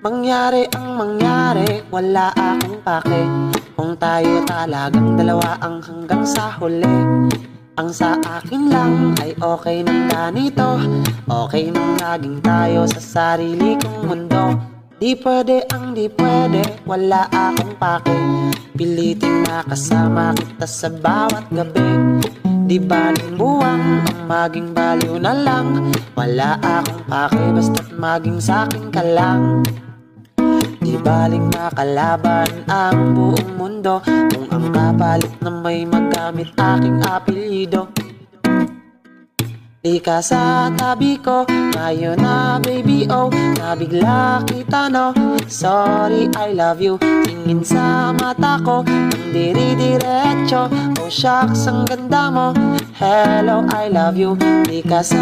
Mangyari ang mangyari, wala akong pake. Kung tayo talagang dalawa ang hanggang sa huli. Ang sa akin lang ay okay nang ganito. Okay nang laging tayo sa sarili kong mundo. Di pwede ang di pwede, wala akong pake. Piliting nakasama kita sa bawat gabi. Di baling buwang ang maging baliw na lang. Wala akong pake basta't maging sa'kin ka lang. Di baling makalaban ang buong mundo kung ang kapalit na may magamit aking apelyido. Di ka sa tabi ko, ngayon na baby oh, nabigla kita no. Sorry I love you, tingin sa mata ko nang diri-diretso. Oh shucks ang ganda mo, hello I love you. Di ka sa